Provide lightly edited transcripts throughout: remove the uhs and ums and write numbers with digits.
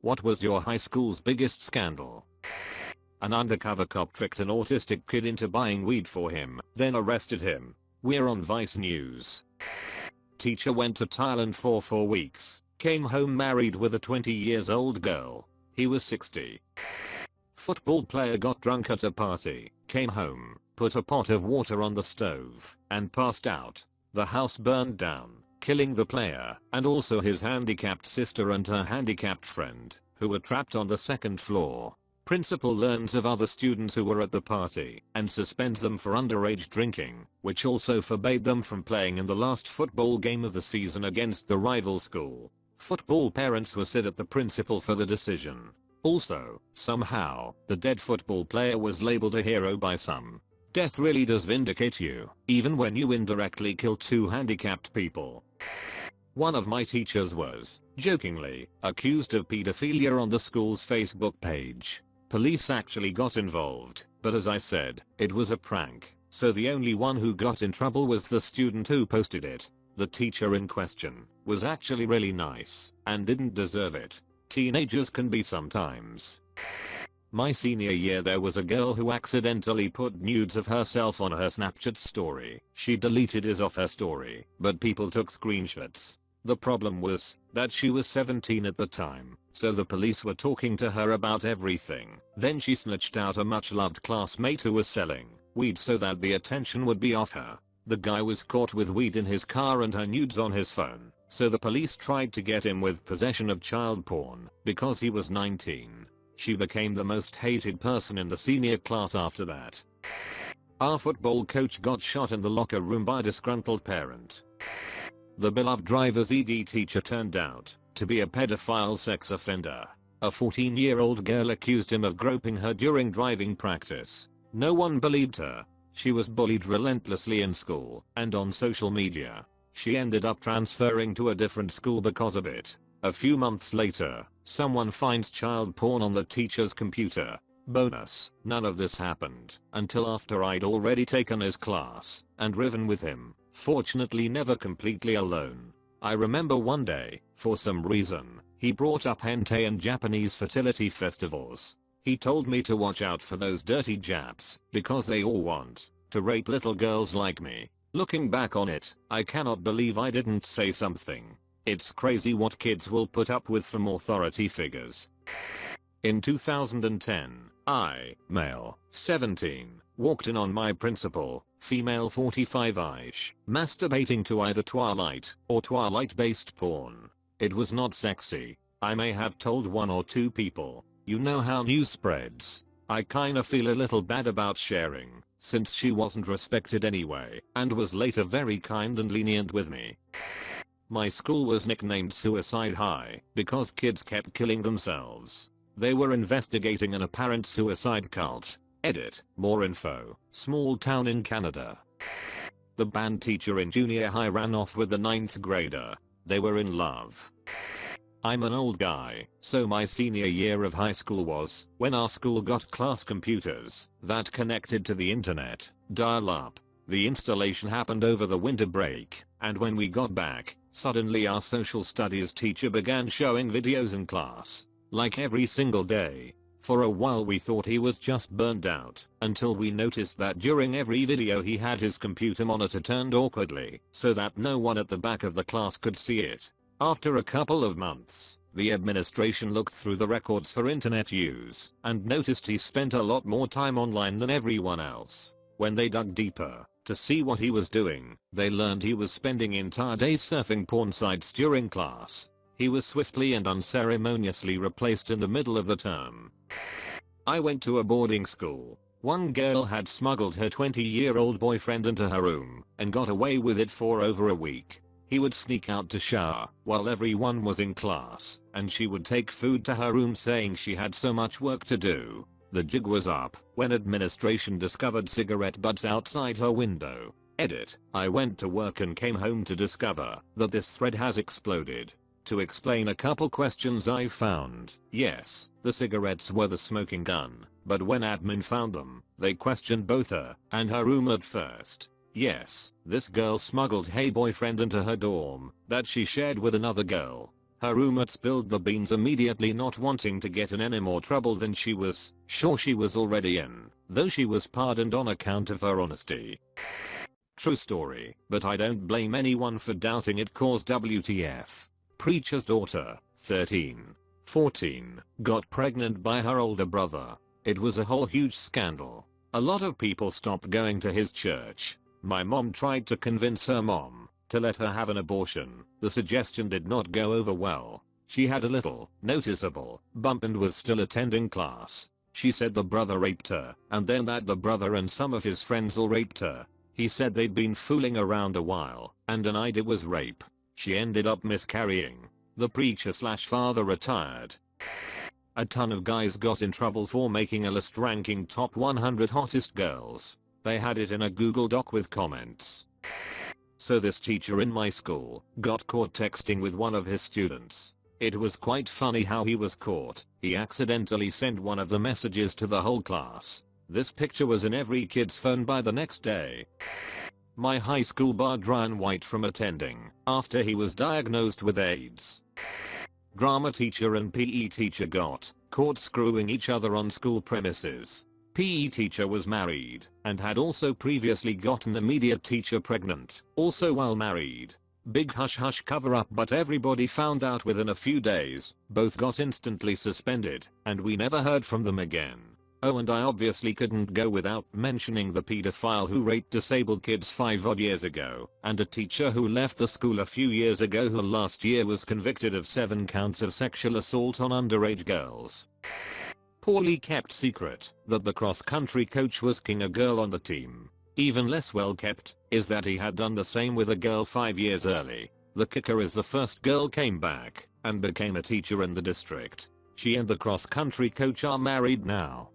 What was your high school's biggest scandal? An undercover cop tricked an autistic kid into buying weed for him, then arrested him. We're on Vice News. Teacher went to Thailand for 4 weeks, came home married with a 20-years-old girl. He was 60. Football player got drunk at a party, came home, put a pot of water on the stove, and passed out. The house burned down, killing the player and also his handicapped sister and her handicapped friend, who were trapped on the second floor. Principal learns of other students who were at the party and suspends them for underage drinking, which also forbade them from playing in the last football game of the season against the rival school. Football parents were sad at the principal for the decision. Also, somehow, the dead football player was labeled a hero by some. Death really does vindicate you, even when you indirectly kill 2 handicapped people. One of my teachers was, jokingly, accused of pedophilia on the school's Facebook page. Police actually got involved, but as I said, it was a prank, so the only one who got in trouble was the student who posted it. The teacher in question was actually really nice and didn't deserve it. Teenagers can be sometimes. My senior year there was a girl who accidentally put nudes of herself on her Snapchat story. She deleted it off her story, but people took screenshots. The problem was that she was 17 at the time, so the police were talking to her about everything. Then she snitched out a much loved classmate who was selling weed so that the attention would be off her. The guy was caught with weed in his car and her nudes on his phone, so the police tried to get him with possession of child porn because he was 19. She became the most hated person in the senior class after that. Our football coach got shot in the locker room by a disgruntled parent. The beloved driver's ED teacher turned out to be a pedophile sex offender. A 14-year-old girl accused him of groping her during driving practice. No one believed her. She was bullied relentlessly in school and on social media. She ended up transferring to a different school because of it. A few months later, someone finds child porn on the teacher's computer. Bonus, none of this happened until after I'd already taken his class and driven with him, fortunately never completely alone. I remember one day, for some reason, he brought up hentai and Japanese fertility festivals. He told me to watch out for those dirty Japs because they all want to rape little girls like me. Looking back on it, I cannot believe I didn't say something. It's crazy what kids will put up with from authority figures. In 2010, I, male, 17, walked in on my principal, female 45-ish, masturbating to either Twilight or Twilight-based porn. It was not sexy. I may have told 1 or 2 people. You know how news spreads. I kinda feel a little bad about sharing, since she wasn't respected anyway, and was later very kind and lenient with me. My school was nicknamed Suicide High because kids kept killing themselves. They were investigating an apparent suicide cult. Edit, more info, small town in Canada. The band teacher in junior high ran off with the 9th grader. They were in love. I'm an old guy, so my senior year of high school was when our school got class computers that connected to the internet, dial-up. The installation happened over the winter break, and when we got back, suddenly our social studies teacher began showing videos in class. Like every single day. For a while we thought he was just burned out, until we noticed that during every video he had his computer monitor turned awkwardly, so that no one at the back of the class could see it. After a couple of months, the administration looked through the records for internet use, and noticed he spent a lot more time online than everyone else. When they dug deeper, to see what he was doing, they learned he was spending entire days surfing porn sites during class. He was swiftly and unceremoniously replaced in the middle of the term. I went to a boarding school. One girl had smuggled her 20-year-old boyfriend into her room and got away with it for over a week. He would sneak out to shower while everyone was in class, and she would take food to her room saying she had so much work to do. The jig was up when administration discovered cigarette butts outside her window. Edit, I went to work and came home to discover that this thread has exploded. To explain a couple questions I found, yes, the cigarettes were the smoking gun, but when admin found them, they questioned both her and her room at first. Yes, this girl smuggled her boyfriend into her dorm that she shared with another girl. Her roommate spilled the beans immediately, not wanting to get in any more trouble than she was sure she was already in, though she was pardoned on account of her honesty. True story, but I don't blame anyone for doubting it cause WTF. Preacher's daughter, 13, 14, got pregnant by her older brother. It was a whole huge scandal. A lot of people stopped going to his church. My mom tried to convince her mom to let her have an abortion. The suggestion did not go over well. She had a little noticeable bump and was still attending class. She said the brother raped her, and then that the brother and some of his friends all raped her. He said they'd been fooling around a while and denied it was rape. She ended up miscarrying. The preacher/father retired. A ton of guys got in trouble for making a list ranking top 100 hottest girls. They had it in a Google Doc with comments. So this teacher in my school got caught texting with one of his students. It was quite funny how he was caught. He accidentally sent one of the messages to the whole class. This picture was in every kid's phone by the next day. My high school barred Ryan White from attending after he was diagnosed with AIDS. Drama teacher and PE teacher got caught screwing each other on school premises. PE teacher was married and had also previously gotten immediate teacher pregnant, also while married. Big hush hush cover up, but everybody found out within a few days. Both got instantly suspended and we never heard from them again. Oh, and I obviously couldn't go without mentioning the pedophile who raped disabled kids 5 odd years ago, and a teacher who left the school a few years ago who last year was convicted of 7 counts of sexual assault on underage girls. Poorly kept secret that the cross-country coach was king a girl on the team. Even less well kept is that he had done the same with a girl 5 years early. The kicker is the first girl came back and became a teacher in the district. She and the cross-country coach are married now.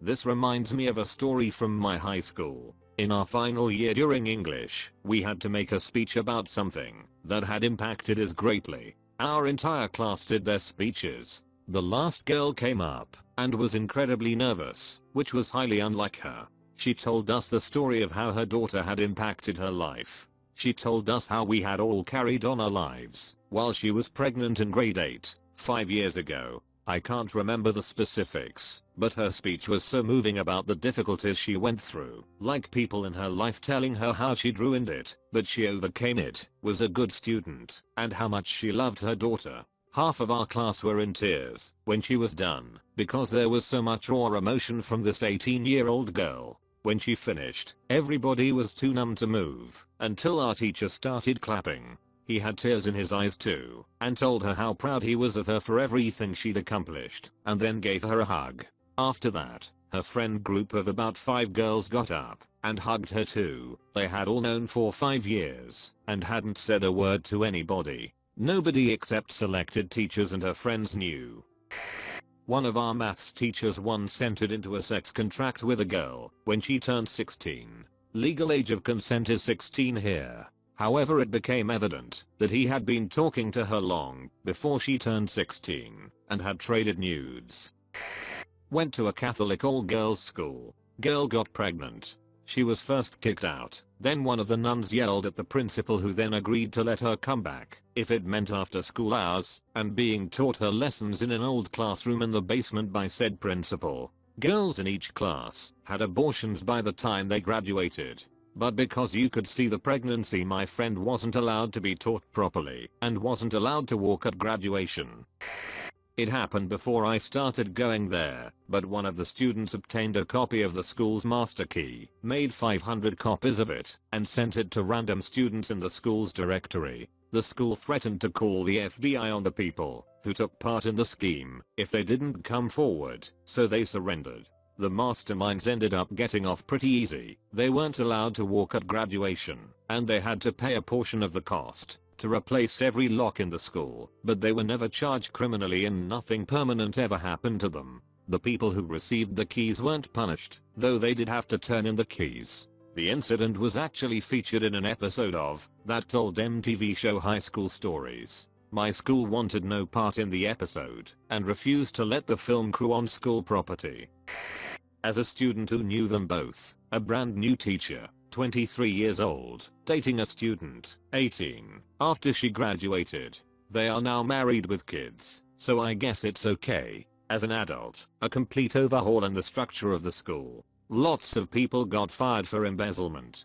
This reminds me of a story from my high school. In our final year during English, we had to make a speech about something that had impacted us greatly. Our entire class did their speeches. The last girl came up and was incredibly nervous, which was highly unlike her. She told us the story of how her daughter had impacted her life. She told us how we had all carried on our lives while she was pregnant in grade 8, 5 years ago. I can't remember the specifics, but her speech was so moving about the difficulties she went through, like people in her life telling her how she'd ruined it, but she overcame it, was a good student, and how much she loved her daughter. Half of our class were in tears when she was done, because there was so much raw emotion from this 18-year-old girl. When she finished, everybody was too numb to move, until our teacher started clapping. He had tears in his eyes too, and told her how proud he was of her for everything she'd accomplished, and then gave her a hug. After that, her friend group of about 5 girls got up and hugged her too. They had all known for 5 years and hadn't said a word to anybody. Nobody except selected teachers and her friends knew. One of our maths teachers once entered into a sex contract with a girl when she turned 16. Legal age of consent is 16 here. However, it became evident that he had been talking to her long before she turned 16 and had traded nudes. Went to a Catholic all-girls school. Girl got pregnant. She was first kicked out, then one of the nuns yelled at the principal, who then agreed to let her come back if it meant after school hours and being taught her lessons in an old classroom in the basement by said principal. Girls in each class had abortions by the time they graduated. But because you could see the pregnancy, my friend wasn't allowed to be taught properly and wasn't allowed to walk at graduation. It happened before I started going there, but one of the students obtained a copy of the school's master key, made 500 copies of it, and sent it to random students in the school's directory. The school threatened to call the FBI on the people who took part in the scheme if they didn't come forward, so they surrendered. The masterminds ended up getting off pretty easy. They weren't allowed to walk at graduation, and they had to pay a portion of the cost to replace every lock in the school, but they were never charged criminally and nothing permanent ever happened to them. The people who received the keys weren't punished, though they did have to turn in the keys. The incident was actually featured in an episode of that old MTV show High School Stories. My school wanted no part in the episode and refused to let the film crew on school property. As a student who knew them both, a brand new teacher, 23 years old, dating a student, 18, after she graduated. They are now married with kids, so I guess it's okay. As an adult, a complete overhaul in the structure of the school. Lots of people got fired for embezzlement.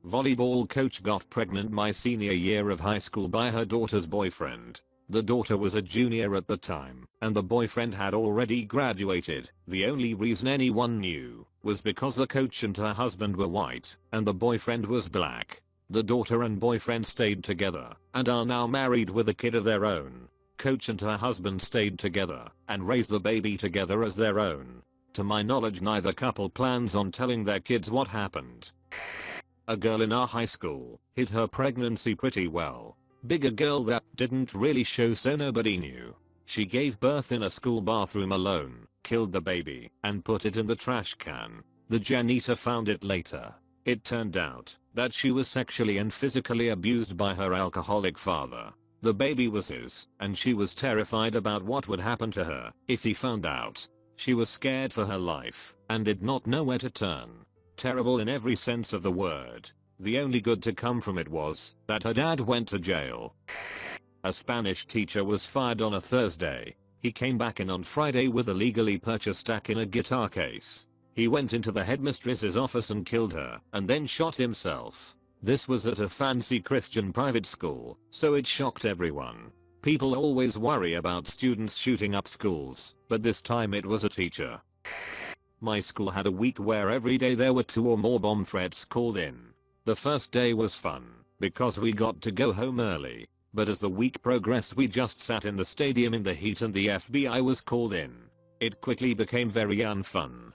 Volleyball coach got pregnant my senior year of high school by her daughter's boyfriend. The daughter was a junior at the time, and the boyfriend had already graduated. The only reason anyone knew was because the coach and her husband were white, and the boyfriend was black. The daughter and boyfriend stayed together, and are now married with a kid of their own. Coach and her husband stayed together, and raised the baby together as their own. To my knowledge, neither couple plans on telling their kids what happened. A girl in our high school hid her pregnancy pretty well. Bigger girl that didn't really show so nobody knew. She gave birth in a school bathroom alone, killed the baby, and put it in the trash can. The janitor found it later. It turned out that she was sexually and physically abused by her alcoholic father. The baby was his, and she was terrified about what would happen to her if he found out. She was scared for her life, and did not know where to turn. Terrible in every sense of the word. The only good to come from it was that her dad went to jail. A Spanish teacher was fired on a Thursday. He came back in on Friday with a legally purchased stack in a guitar case. He went into the headmistress's office and killed her, and then shot himself. This was at a fancy Christian private school, so it shocked everyone. People always worry about students shooting up schools, but this time it was a teacher. My school had a week where every day there were 2 or more bomb threats called in. The first day was fun, because we got to go home early, but as the week progressed we just sat in the stadium in the heat and the FBI was called in. It quickly became very unfun.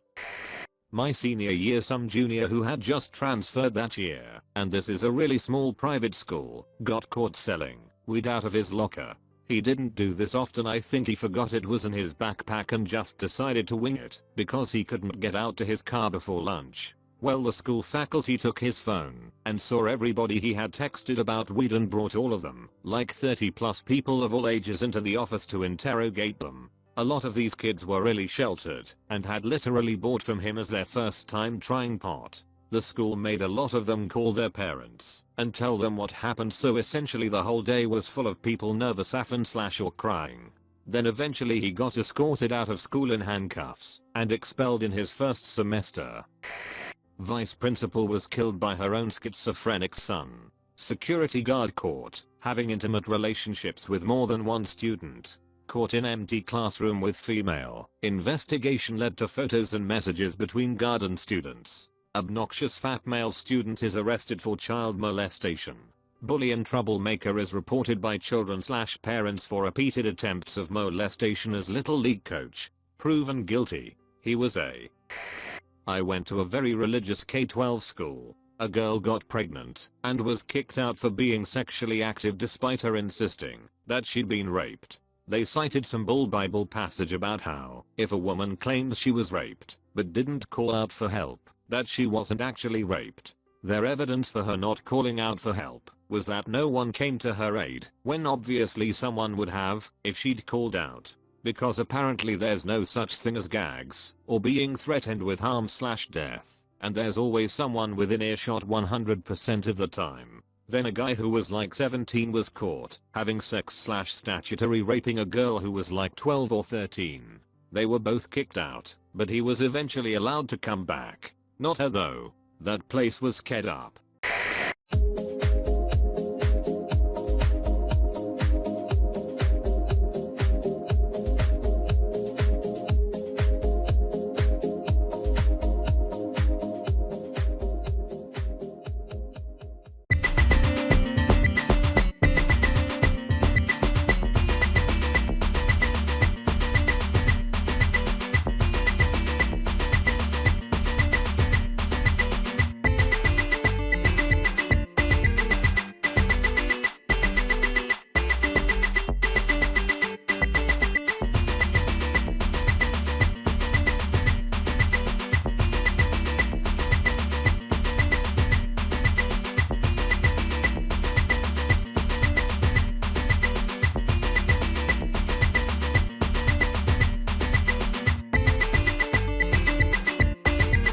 My senior year, some junior who had just transferred that year, and this is a really small private school, got caught selling weed out of his locker. He didn't do this often. I think he forgot it was in his backpack and just decided to wing it because he couldn't get out to his car before lunch. Well, the school faculty took his phone and saw everybody he had texted about weed and brought all of them, like 30 plus people of all ages, into the office to interrogate them. A lot of these kids were really sheltered and had literally bought from him as their first time trying pot. The school made a lot of them call their parents and tell them what happened, so essentially the whole day was full of people nervous or crying. Then eventually he got escorted out of school in handcuffs and expelled in his first semester. Vice principal was killed by her own schizophrenic son. Security guard caught having intimate relationships with more than one student. Caught in empty classroom with female. Investigation led to photos and messages between guard and students. Obnoxious fat male student is arrested for child molestation. Bully and troublemaker is reported by children/parents for repeated attempts of molestation as little league coach. Proven guilty. He was a. I went to a very religious K-12 school. A girl got pregnant and was kicked out for being sexually active despite her insisting that she'd been raped. They cited some Bible passage about how if a woman claims she was raped but didn't call out for help, that she wasn't actually raped. Their evidence for her not calling out for help was that no one came to her aid, when obviously someone would have if she'd called out. Because apparently there's no such thing as gags or being threatened with harm/death, and there's always someone within earshot 100% of the time. Then a guy who was like 17 was caught having sex/statutory raping a girl who was like 12 or 13. They were both kicked out, but he was eventually allowed to come back. Not her though. That place was ked up.